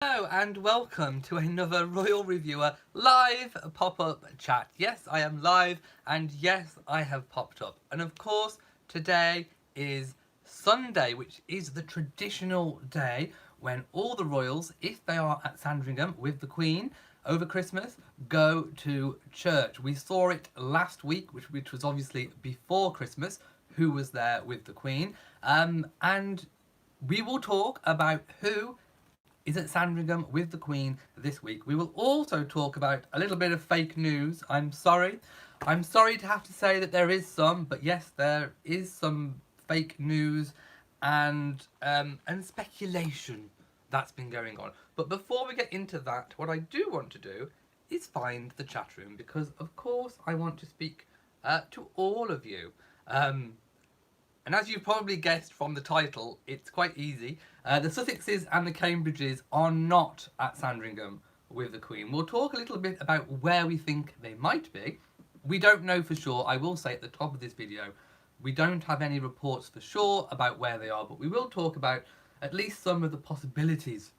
Hello and welcome to another Royal Reviewer live pop-up chat. Yes, I am live and yes, I have popped up. And of course, today is Sunday, which is the traditional day when all the royals, if they are at Sandringham with the Queen over Christmas, go to church. We saw it last week, which was obviously before Christmas, who was there with the Queen. And we will talk about who is at Sandringham with the Queen this week. We will also talk about a little bit of fake news. I'm sorry. I'm sorry to have to say that there is some, but yes, there is some fake news and speculation that's been going on. But before we get into that, what I do want to do is find the chat room because, of course, I want to speak to all of you. And as you probably guessed from the title, it's quite easy. The Sussexes and the Cambridges are not at Sandringham with the Queen. We'll talk a little bit about where we think they might be. We don't know for sure. I will say at the top of this video, we don't have any reports for sure about where they are, but we will talk about at least some of the possibilities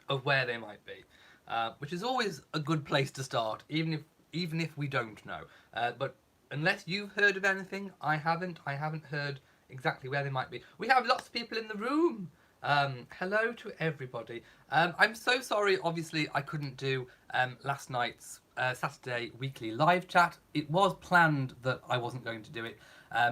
of where they might be, which is always a good place to start, even if we don't know. But unless you've heard of anything, I haven't heard exactly where they might be. We have lots of people in the room. Hello to everybody. I'm so sorry, obviously, I couldn't do last night's Saturday weekly live chat. It was planned that I wasn't going to do it.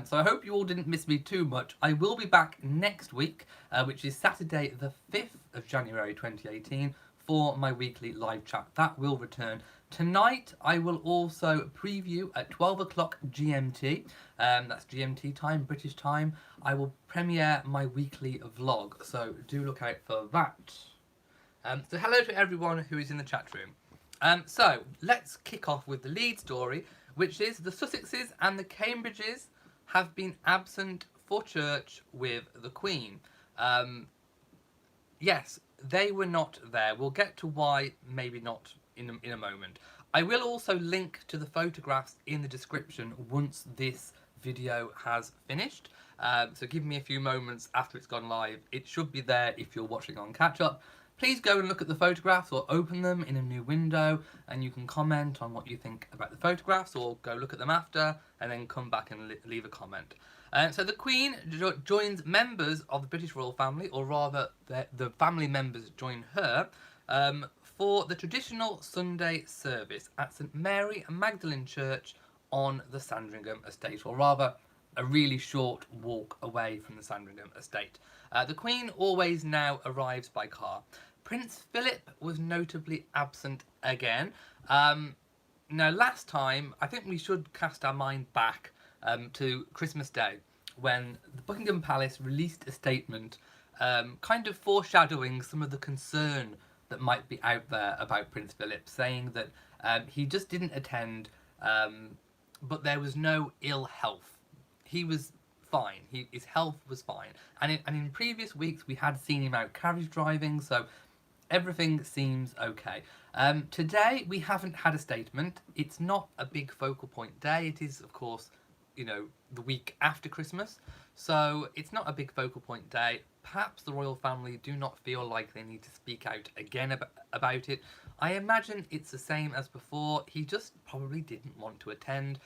So I hope you all didn't miss me too much. I will be back next week, which is Saturday the 5th of January 2018, for my weekly live chat. That will return. Tonight, I will also preview at 12 o'clock GMT, that's GMT time, British time. I will premiere my weekly vlog, so do look out for that. So hello to everyone who is in the chat room. So let's kick off with the lead story, which is the Sussexes and the Cambridges have been absent for church with the Queen. Yes, they were not there. We'll get to why maybe not in a moment. I will also link to the photographs in the description once this video has finished. So give me a few moments after it's gone live. It should be there if you're watching on catch up. Please go and look at the photographs or open them in a new window and you can comment on what you think about the photographs, or go look at them after and then come back and leave a comment. So the Queen joins members of the British royal family, or rather the family members join her, for the traditional Sunday service at St Mary Magdalene Church on the Sandringham estate, or rather a really short walk away from the Sandringham estate. The Queen always now arrives by car. Prince Philip was notably absent again. Now last time, I think we should cast our mind back to Christmas Day, when the Buckingham Palace released a statement kind of foreshadowing some of the concern that might be out there about Prince Philip, saying that he just didn't attend, but there was no ill health. He was fine. His health was fine. And in previous weeks, we had seen him out carriage driving, so everything seems okay. Today, we haven't had a statement. It's not a big focal point day. It is, of course, the week after Christmas. So it's not a big focal point day. Perhaps the royal family do not feel like they need to speak out again about it. I imagine it's the same as before. He just probably didn't want to attend.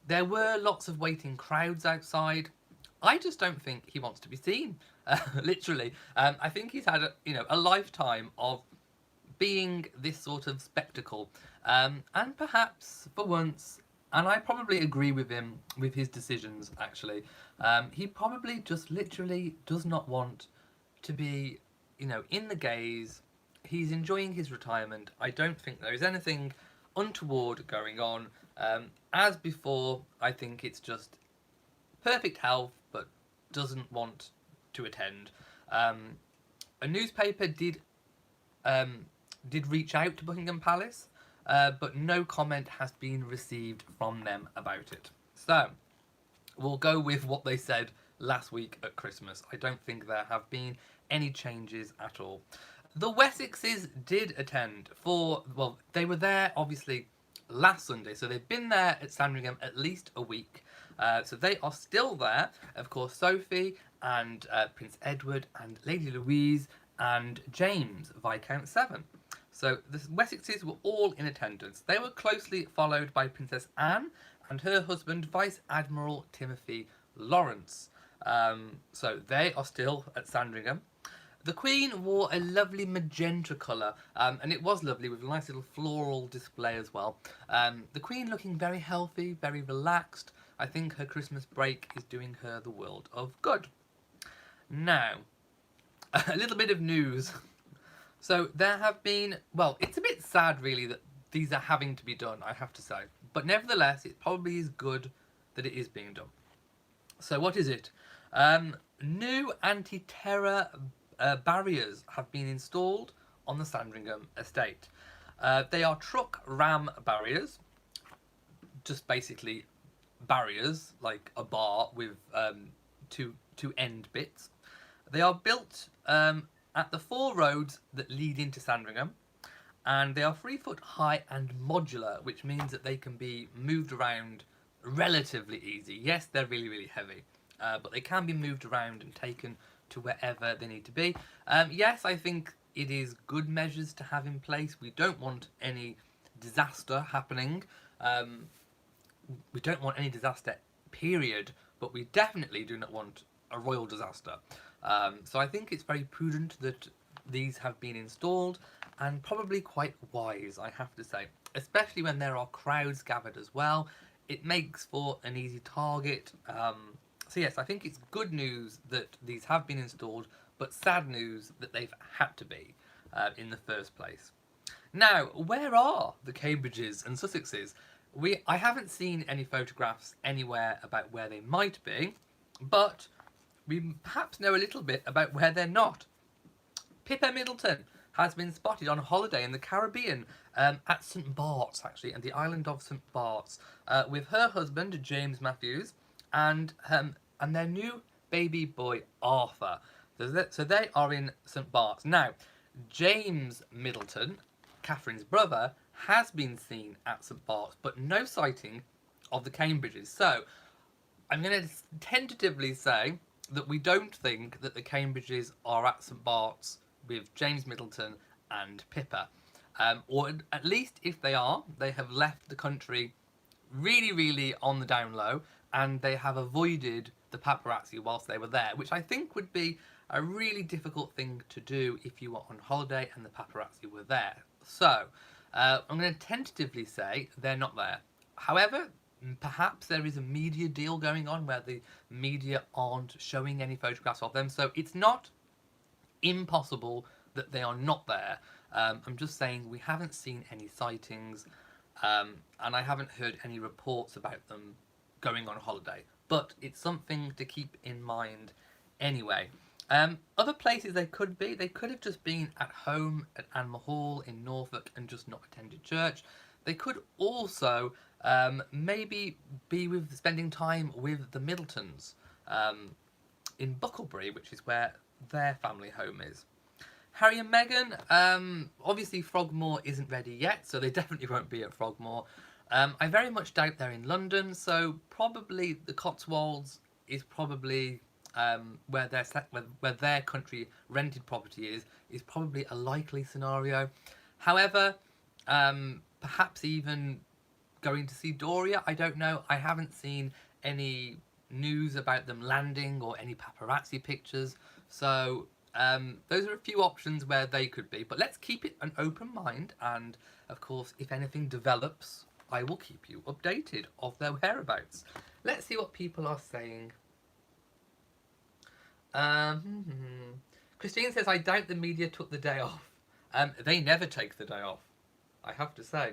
There were lots of waiting crowds outside. I just don't think he wants to be seen, literally. I think he's had a lifetime of being this sort of spectacle. And perhaps for once, and I probably agree with him with his decisions, actually. He probably just literally does not want to be, in the gaze. He's enjoying his retirement. I don't think there is anything untoward going on. As before, I think it's just perfect health, but doesn't want to attend. A newspaper did reach out to Buckingham Palace, but no comment has been received from them about it. So, we'll go with what they said last week at Christmas. I don't think there have been any changes at all. The Wessexes did attend they were there, obviously, last Sunday, so they've been there at Sandringham at least a week. So they are still there. Of course, Sophie and Prince Edward and Lady Louise and James, Viscount Severn. So the Wessexes were all in attendance. They were closely followed by Princess Anne and her husband, Vice Admiral Timothy Lawrence. So they are still at Sandringham. The Queen wore a lovely magenta colour, and it was lovely with a nice little floral display as well. The Queen looking very healthy, very relaxed. I think her Christmas break is doing her the world of good. Now, a little bit of news. So there have been, well, it's a bit sad really that these are having to be done, I have to say. But nevertheless, it probably is good that it is being done. So what is it? New anti-terror barriers have been installed on the Sandringham estate. They are truck ram barriers, just basically barriers like a bar with two end bits. They are built at the 4 roads that lead into Sandringham, and they are 3 foot high and modular, which means that they can be moved around relatively easy. Yes, they're really, really heavy, but they can be moved around and taken to wherever they need to be. Yes, I think it is good measures to have in place. We don't want any disaster happening. We don't want any disaster, period, but we definitely do not want a royal disaster. So I think it's very prudent that these have been installed, and probably quite wise, I have to say, especially when there are crowds gathered as well. It makes for an easy target. So yes, I think it's good news that these have been installed, but sad news that they've had to be in the first place. Now, where are the Cambridges and Sussexes? I haven't seen any photographs anywhere about where they might be, but we perhaps know a little bit about where they're not. Pippa Middleton has been spotted on holiday in the Caribbean at St Bart's, actually, and the island of St Bart's, with her husband, James Matthews, and their new baby boy, Arthur. So they are in St Bart's. Now, James Middleton, Catherine's brother, has been seen at St Bart's, but no sighting of the Cambridges. So I'm going to tentatively say that we don't think that the Cambridges are at St Bart's with James Middleton and Pippa. Or at least if they are, they have left the country really, really on the down low, and they have avoided the paparazzi whilst they were there, which I think would be a really difficult thing to do if you were on holiday and the paparazzi were there. So I'm going to tentatively say they're not there. However, perhaps there is a media deal going on where the media aren't showing any photographs of them, so it's not impossible that they are not there. I'm just saying we haven't seen any sightings, and I haven't heard any reports about them going on holiday, but it's something to keep in mind anyway. Other places they could have just been at home at Anne Hall in Norfolk and just not attended church. They could also maybe be spending time with the Middletons in Bucklebury, which is where their family home is. Harry and Meghan, obviously Frogmore isn't ready yet, so they definitely won't be at Frogmore. I very much doubt they're in London, so probably the Cotswolds is probably where their country rented property is probably a likely scenario. However, perhaps even going to see Doria, I don't know. I haven't seen any news about them landing or any paparazzi pictures, so those are a few options where they could be, but let's keep it an open mind, and of course if anything develops I will keep you updated of their whereabouts. Let's see what people are saying. Christine says, I doubt the media took the day off. They never take the day off, I have to say.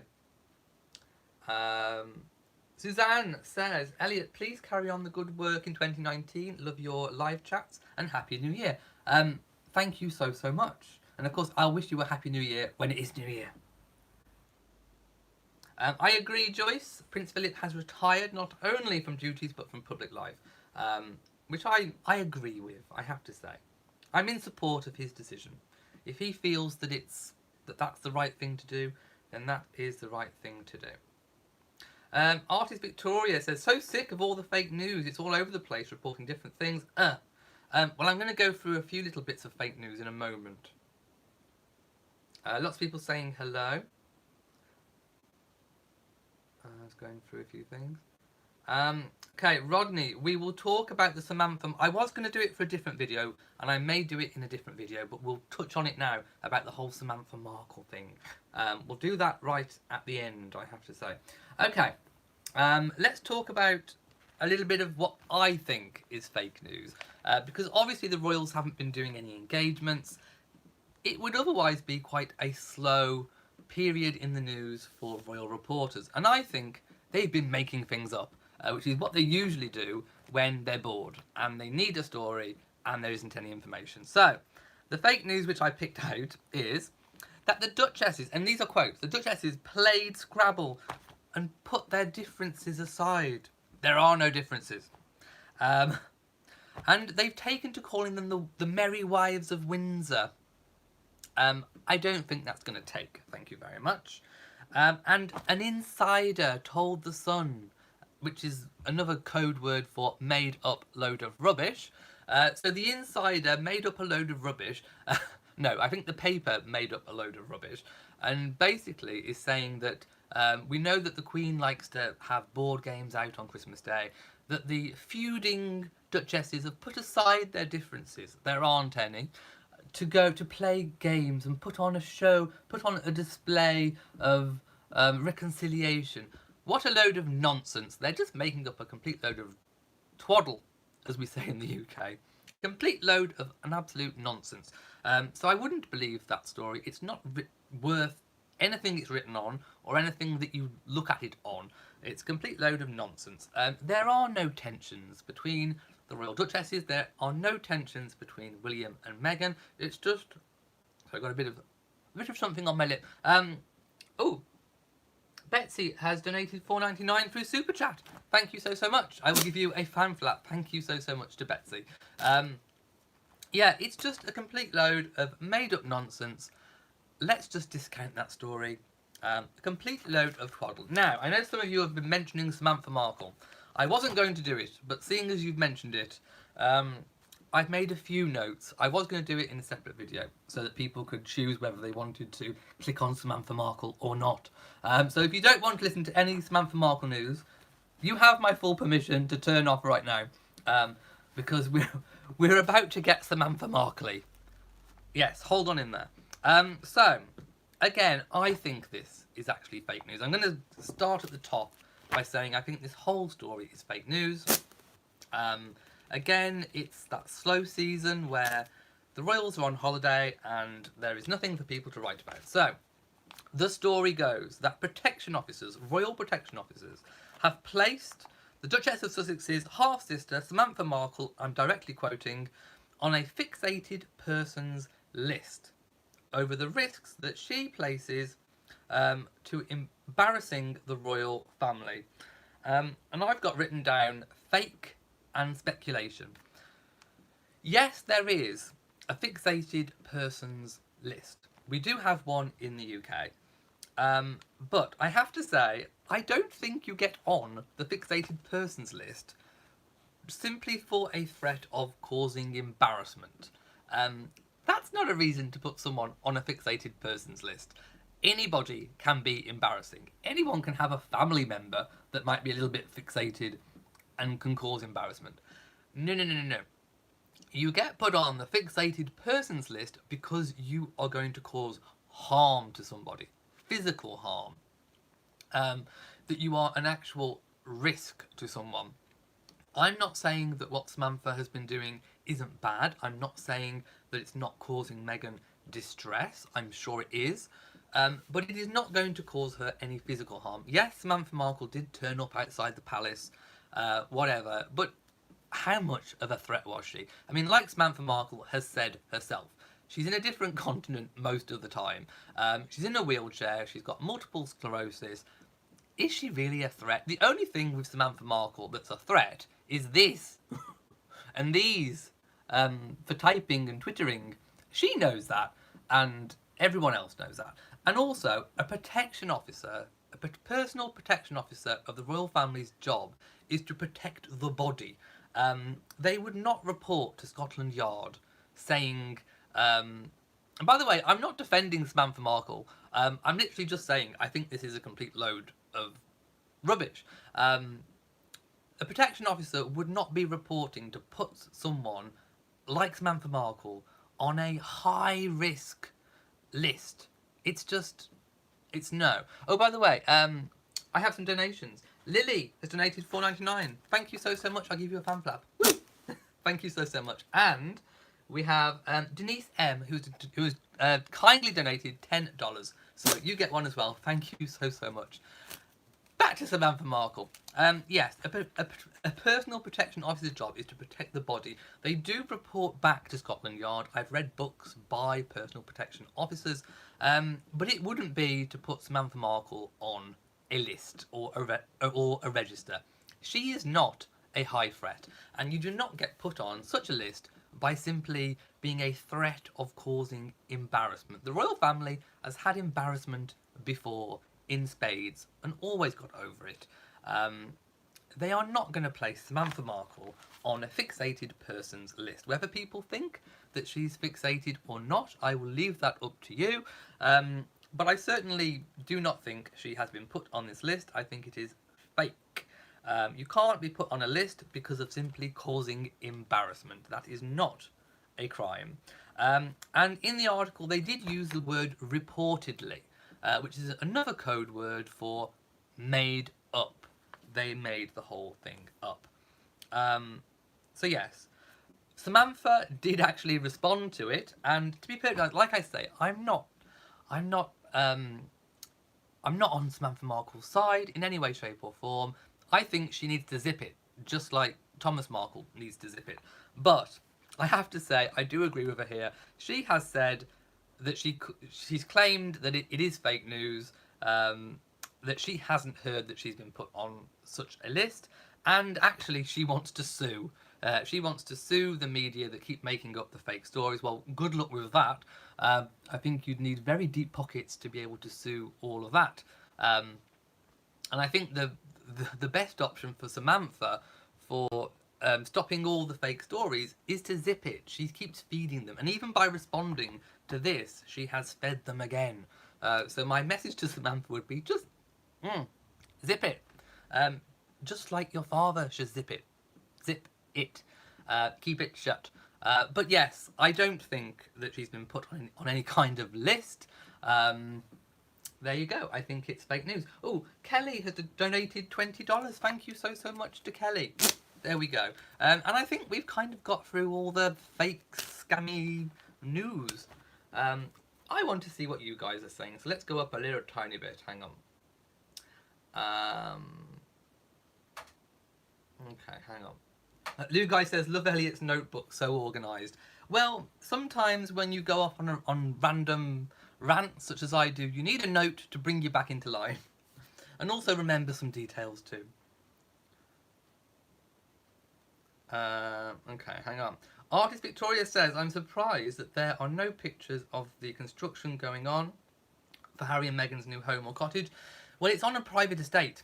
Suzanne says, Elliot, please carry on the good work in 2019. Love your live chats and Happy New Year. Thank you so much. And of course, I'll wish you a Happy New Year when it is New Year. I agree, Joyce. Prince Philip has retired not only from duties but from public life, which I agree with, I have to say. I'm in support of his decision. If he feels that that's the right thing to do, then that is the right thing to do. Artist Victoria says, so sick of all the fake news. It's all over the place reporting different things. Well, I'm going to go through a few little bits of fake news in a moment. Lots of people saying hello. I was going through a few things. Okay, Rodney, we will talk about the Samantha. I was going to do it for a different video, and I may do it in a different video, but we'll touch on it now about the whole Samantha Markle thing. We'll do that right at the end, I have to say. Okay, let's talk about a little bit of what I think is fake news. Because obviously the Royals haven't been doing any engagements. It would otherwise be quite a slow period in the news for royal reporters. And I think they've been making things up, which is what they usually do when they're bored and they need a story and there isn't any information. So, the fake news which I picked out is that the Duchesses, and these are quotes, the Duchesses played Scrabble and put their differences aside. There are no differences. And they've taken to calling them the Merry Wives of Windsor. I don't think that's going to take, thank you very much. And an insider told The Sun, which is another code word for made up load of rubbish. So the insider made up a load of rubbish. No, I think the paper made up a load of rubbish. And basically is saying that we know that the Queen likes to have board games out on Christmas Day, that the feuding Duchesses have put aside their differences, there aren't any, to go to play games and put on a show, put on a display of reconciliation. What a load of nonsense. They're just making up a complete load of twaddle, as we say in the UK. Complete load of an absolute nonsense. So I wouldn't believe that story. It's not worth anything it's written on or anything that you look at it on. It's a complete load of nonsense. There are no tensions between the Royal Duchesses. There are no tensions between William and Meghan. It's just... So I got a bit of something on my lip. Oh, Betsy has donated $4.99 through Super Chat. Thank you so much. I will give you a fan flap. Thank you so much to Betsy. Yeah, it's just a complete load of made up nonsense. Let's just discount that story. A complete load of twaddle. Now, I know some of you have been mentioning Samantha Markle. I wasn't going to do it, but seeing as you've mentioned it, I've made a few notes. I was going to do it in a separate video so that people could choose whether they wanted to click on Samantha Markle or not. So if you don't want to listen to any Samantha Markle news, you have my full permission to turn off right now, because we're about to get Samantha Markle. Yes, hold on in there. So, again, I think this is actually fake news. I'm going to start at the top by saying I think this whole story is fake news. Again, it's that slow season where the royals are on holiday and there is nothing for people to write about. So, the story goes that protection officers, royal protection officers, have placed the Duchess of Sussex's half-sister, Samantha Markle, I'm directly quoting, on a fixated persons list over the risks that she places to embarrassing the royal family. And I've got written down fake and speculation. Yes, there is a fixated persons list. We do have one in the UK. But I have to say, I don't think you get on the fixated persons list simply for a threat of causing embarrassment. That's not a reason to put someone on a fixated persons list. Anybody can be embarrassing. Anyone can have a family member that might be a little bit fixated and can cause embarrassment. No. You get put on the fixated persons list because you are going to cause harm to somebody. Physical harm. That you are an actual risk to someone. I'm not saying that what Samantha has been doing isn't bad. I'm not saying that it's not causing Meghan distress. I'm sure it is. But it is not going to cause her any physical harm. Yes, Samantha Markle did turn up outside the palace, whatever, but how much of a threat was she? I mean, like Samantha Markle has said herself, she's in a different continent most of the time. She's in a wheelchair, she's got multiple sclerosis. Is she really a threat? The only thing with Samantha Markle that's a threat is this. And these, for typing and twittering. She knows that, and everyone else knows that. And also, a protection officer, a personal protection officer of the royal family's job is to protect the body. They would not report to Scotland Yard saying And by the way, I'm not defending Samantha Markle. I'm literally just saying I think this is a complete load of rubbish. A protection officer would not be reporting to put someone like Samantha Markle on a high risk list. It's just, it's no. Oh, by the way, I have some donations. Lily has donated $4.99. Thank you so much. I'll give you a fan flap. Woo! Thank you so much. And we have Denise M, who's kindly donated $10. So you get one as well. Thank you so much. Back to Samantha Markle. Yes, a personal protection officer's job is to protect the body. They do report back to Scotland Yard. I've read books by personal protection officers, but it wouldn't be to put Samantha Markle on a list or a register. She is not a high threat, and you do not get put on such a list by simply being a threat of causing embarrassment. The royal family has had embarrassment before in spades and always got over it. They are not going to place Samantha Markle on a fixated person's list. Whether people think that she's fixated or not, I will leave that up to you. But I certainly do not think she has been put on this list. I think it is fake. You can't be put on a list because of simply causing embarrassment. That is not a crime. And in the article, they did use the word reportedly, which is another code word for made up. They made the whole thing up. So yes, Samantha did actually respond to it, and to be perfectly honest, like I say, I'm not on Samantha Markle's side in any way, shape, or form. I think she needs to zip it, just like Thomas Markle needs to zip it. But I have to say, I do agree with her here. She has said that she's claimed that it is fake news, that she hasn't heard that she's been put on such a list, and actually she wants to sue. She wants to sue the media that keep making up the fake stories. Well, good luck with that. I think you'd need very deep pockets to be able to sue all of that. And I think the best option for Samantha for stopping all the fake stories is to zip it. She keeps feeding them, and even by responding to this, she has fed them again. So my message to Samantha would be just zip it. Just like your father should zip it. Zip it. Keep it shut. But yes, I don't think that she's been put on any kind of list. There you go. I think it's fake news. Oh, Kelly has donated $20. Thank you so much to Kelly. There we go. And I think we've kind of got through all the fake, scammy news. I want to see what you guys are saying. So let's go up a little tiny bit. Hang on. Okay, hang on. Lou Guy says, love Elliot's notebook, so organised. Well, sometimes when you go off on random rants, such as I do, you need a note to bring you back into line. And also remember some details too. Okay, hang on. Artist Victoria says, I'm surprised that there are no pictures of the construction going on for Harry and Meghan's new home or cottage. Well, it's on a private estate.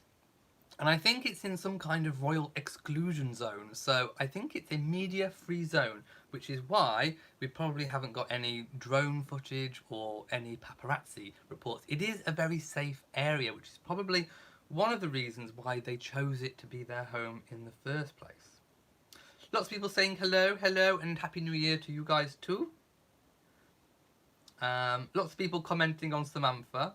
And I think it's in some kind of royal exclusion zone. So I think it's a media-free zone, which is why we probably haven't got any drone footage or any paparazzi reports. It is a very safe area, which is probably one of the reasons why they chose it to be their home in the first place. Lots of people saying hello, and Happy New Year to you guys too. Lots of people commenting on Samantha.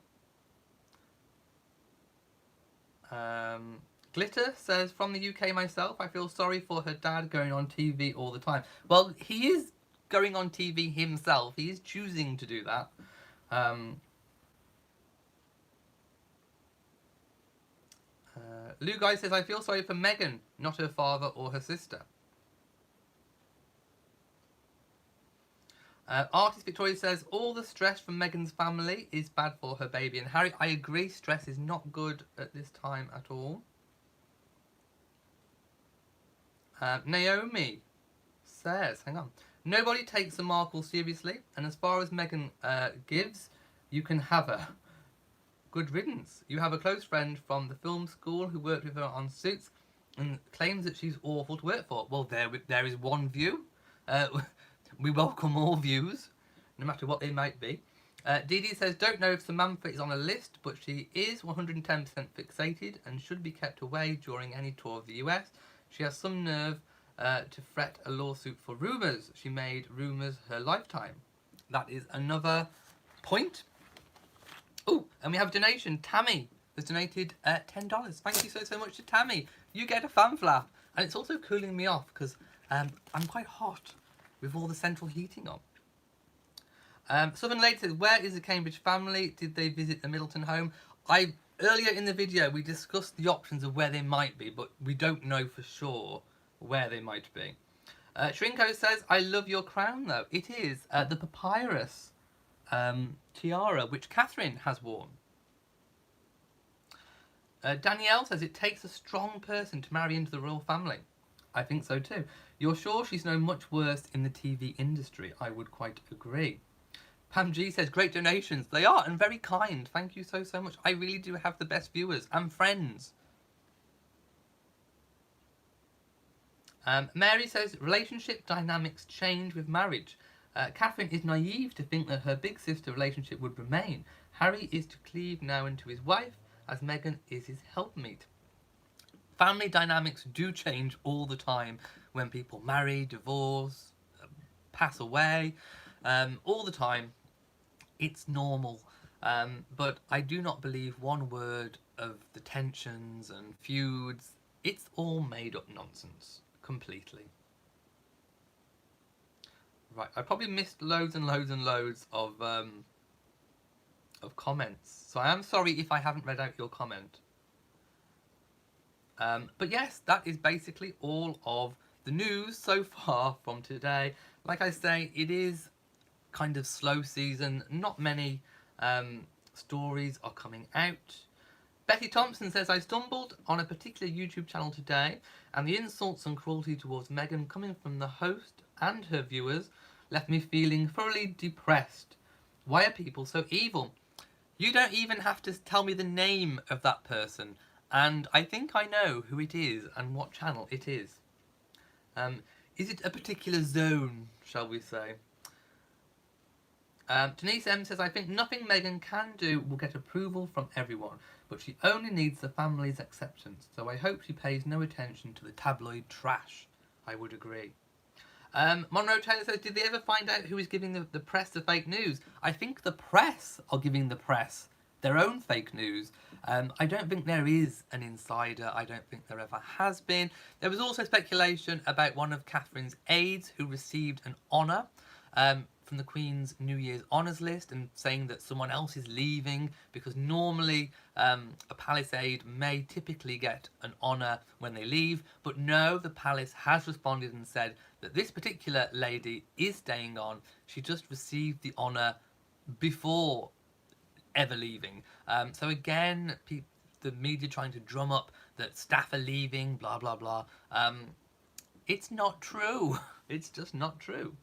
Glitter says, from the UK myself, I feel sorry for her dad going on TV all the time. Well, he is going on TV himself. He is choosing to do that. Lou Guy says, I feel sorry for Meghan, not her father or her sister. Artist Victoria says, all the stress from Meghan's family is bad for her baby and Harry. I agree, stress is not good at this time at all. Naomi says, hang on, nobody takes the Markle seriously, and as far as Meghan gives, you can have her. Good riddance. You have a close friend from the film school who worked with her on Suits and claims that she's awful to work for. Well, there is one view. We welcome all views. no matter what they might be. Dee Dee says, don't know if Samantha is on a list, but she is 110% fixated and should be kept away during any tour of the US. She has some nerve to fret a lawsuit for rumours. She made rumours her lifetime. That is another point. Oh, and we have a donation. Tammy has donated $10. Thank you so much to Tammy. You get a fan flap. And it's also cooling me off because I'm quite hot with all the central heating on. Southern Lady says, where is the Cambridge family? Did they visit the Middleton home? Earlier in the video, we discussed the options of where they might be, but we don't know for sure where they might be. Shrinko says, I love your crown, though. It is the papyrus tiara, which Catherine has worn. Danielle says, it takes a strong person to marry into the royal family. I think so, too. You're sure she's no much worse in the TV industry? I would quite agree. Pam G says, great donations. They are, and very kind. Thank you so much. I really do have the best viewers and friends. Mary says, relationship dynamics change with marriage. Catherine is naive to think that her big sister relationship would remain. Harry is to cleave now into his wife, as Meghan is his helpmeet. Family dynamics do change all the time when people marry, divorce, pass away, all the time. It's normal, but I do not believe one word of the tensions and feuds. It's all made up nonsense, completely. Right, I probably missed loads and loads of comments, so I am sorry if I haven't read out your comment. But yes, that is basically all of the news so far from today. Like I say, it is kind of slow season. Not many stories are coming out. Betty Thompson says, I stumbled on a particular YouTube channel today, and the insults and cruelty towards Meghan coming from the host and her viewers left me feeling thoroughly depressed. Why are people so evil? You don't even have to tell me the name of that person, and I think I know who it is and what channel it is. Is it a particular zone, shall we say? Denise M says, I think nothing Meghan can do will get approval from everyone, but she only needs the family's acceptance, so I hope she pays no attention to the tabloid trash. I would agree. Monroe Taylor says, did they ever find out who is giving the press the fake news? I think the press are giving the press their own fake news. I don't think there is an insider. I don't think there ever has been. There was also speculation about one of Catherine's aides who received an honour from the Queen's New Year's honours list, and saying that someone else is leaving, because normally a palace aide may typically get an honour when they leave, but no, the palace has responded and said that this particular lady is staying on. She just received the honour before ever leaving. So again, the media trying to drum up that staff are leaving, blah blah blah. It's not true. It's just not true.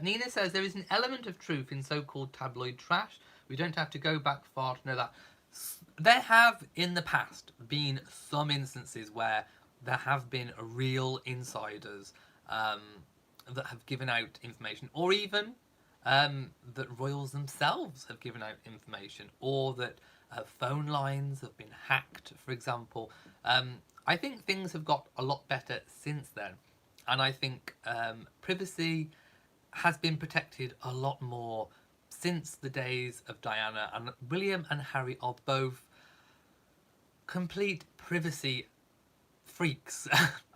Nina says, there is an element of truth in so-called tabloid trash. We don't have to go back far to know that. There have, in the past, been some instances where there have been real insiders that have given out information, or even that royals themselves have given out information, or that phone lines have been hacked, for example. I think things have got a lot better since then, and I think privacy has been protected a lot more since the days of Diana, and William and Harry are both complete privacy freaks.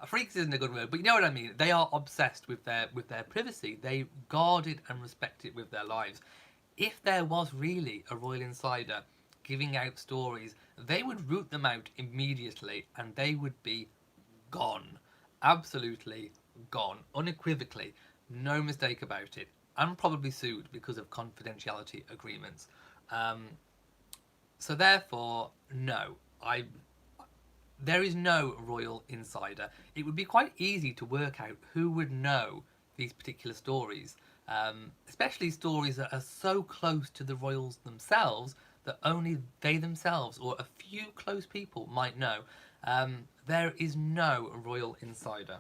Freaks isn't a good word, but you know what I mean. They are obsessed with their privacy. They guard it and respect it with their lives. If there was really a royal insider giving out stories, they would root them out immediately and they would be gone. Absolutely gone. Unequivocally. No mistake about it. And probably sued because of confidentiality agreements. So therefore, no. There is no royal insider. It would be quite easy to work out who would know these particular stories, especially stories that are so close to the royals themselves that only they themselves or a few close people might know. There is no royal insider.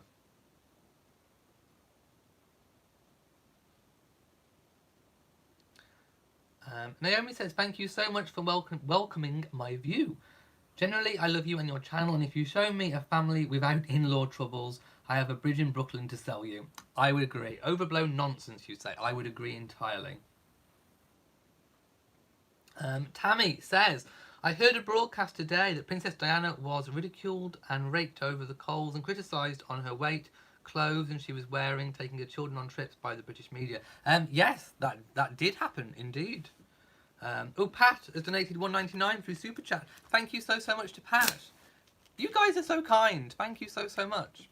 Naomi says, thank you so much for welcoming my view. Generally, I love you and your channel, and if you show me a family without in-law troubles, I have a bridge in Brooklyn to sell you. I would agree. Overblown nonsense, you say. I would agree entirely. Tammy says, I heard a broadcast today that Princess Diana was ridiculed and raked over the coals and criticised on her weight, clothes and she was wearing, taking her children on trips by the British media. Yes, that did happen indeed. Pat has donated $1.99 through Super Chat. Thank you so much to Pat. You guys are so kind. Thank you so much.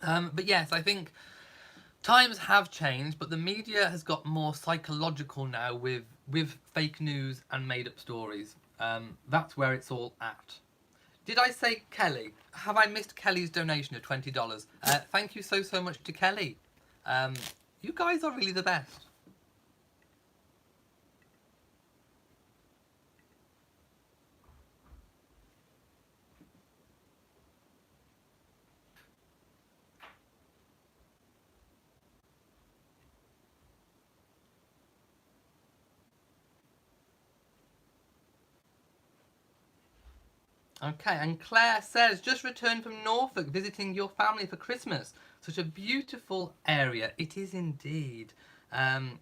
But yes, I think times have changed, but the media has got more psychological now with fake news and made up stories. That's where it's all at. Did I say Kelly? Have I missed Kelly's donation of $20? Thank you so much to Kelly. You guys are really the best. Okay, and Claire says, just returned from Norfolk visiting your family for Christmas. Such a beautiful area. It is indeed.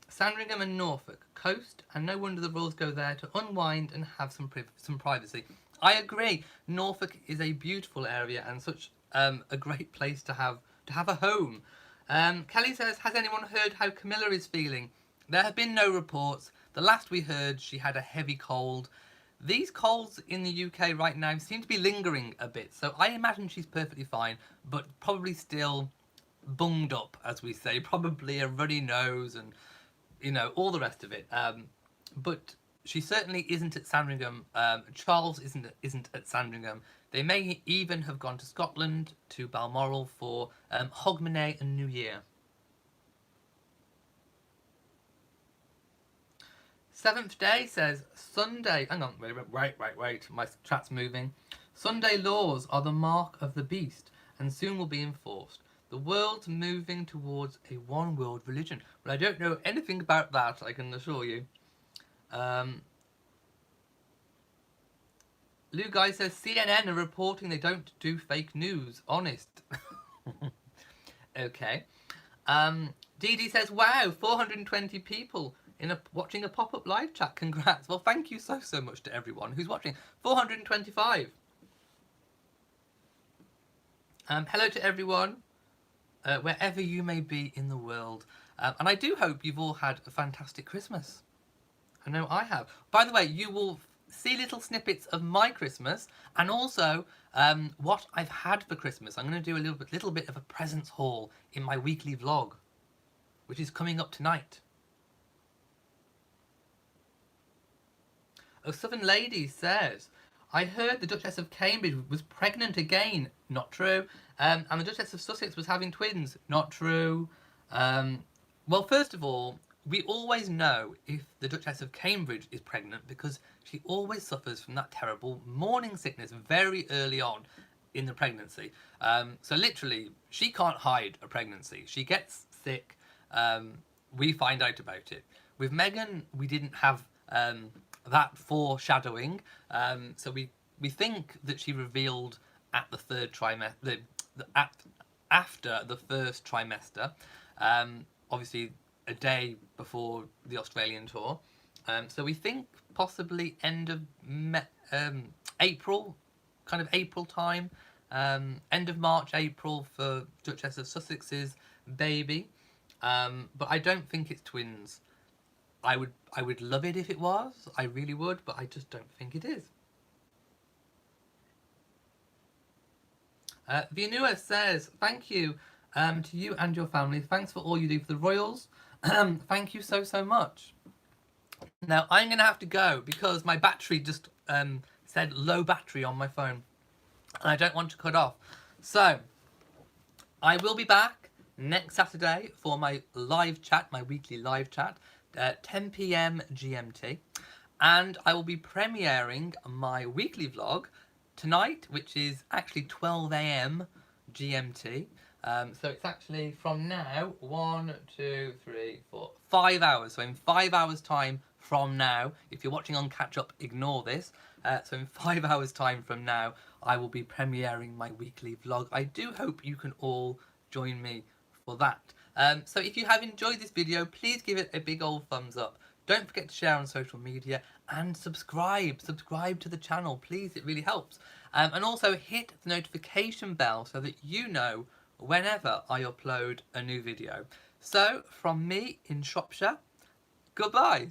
Sandringham and Norfolk, coast, and no wonder the royals go there to unwind and have some privacy. I agree. Norfolk is a beautiful area and such a great place to have a home. Kelly says, has anyone heard how Camilla is feeling? There have been no reports. The last we heard, she had a heavy cold. These colds in the UK right now seem to be lingering a bit, so I imagine she's perfectly fine, but probably still bunged up, as we say. Probably a runny nose and, you know, all the rest of it. But she certainly isn't at Sandringham. Charles isn't at Sandringham. They may even have gone to Scotland, to Balmoral for Hogmanay and New Year. Seventh Day says, Sunday... Hang on, wait. My chat's moving. Sunday laws are the mark of the beast and soon will be enforced. The world's moving towards a one-world religion. Well, I don't know anything about that, I can assure you. Lou Guy says, CNN are reporting they don't do fake news. Honest. Okay. Dee Dee says, wow, 420 people watching a pop-up live chat. Congrats. Well, thank you so much to everyone who's watching. 425. Hello to everyone, wherever you may be in the world. And I do hope you've all had a fantastic Christmas. I know I have. By the way, you will see little snippets of my Christmas and also what I've had for Christmas. I'm going to do a little bit of a presents haul in my weekly vlog, which is coming up tonight. Oh, Southern Lady says, I heard the Duchess of Cambridge was pregnant again. Not true. And the Duchess of Sussex was having twins. Not true. Well, first of all, we always know if the Duchess of Cambridge is pregnant because she always suffers from that terrible morning sickness very early on in the pregnancy. So literally, she can't hide a pregnancy. She gets sick. We find out about it. With Meghan, we didn't have that foreshadowing. So we think that she revealed at the third trimester, after the first trimester. Obviously, a day before the Australian tour. So we think possibly end of April, kind of April time. End of March, April for Duchess of Sussex's baby. But I don't think it's twins. I would love it if it was. I really would, but I just don't think it is. Vianua says, thank you to you and your family. Thanks for all you do for the royals. Thank you so much. Now, I'm going to have to go because my battery just said low battery on my phone. And I don't want to cut off. So, I will be back next Saturday for my live chat, my weekly live chat, 10 PM GMT. And I will be premiering my weekly vlog tonight, which is actually 12 AM GMT. So it's actually from now 1, 2, 3, 4, 5 hours. So in 5 hours time from now, if you're watching on catch up, ignore this. So in 5 hours time from now, I will be premiering my weekly vlog. I do hope you can all join me for that. So if you have enjoyed this video, please give it a big old thumbs up. Don't forget to share on social media and subscribe to the channel, please. It really helps. And also hit the notification bell so that you know whenever I upload a new video. So from me in Shropshire, goodbye.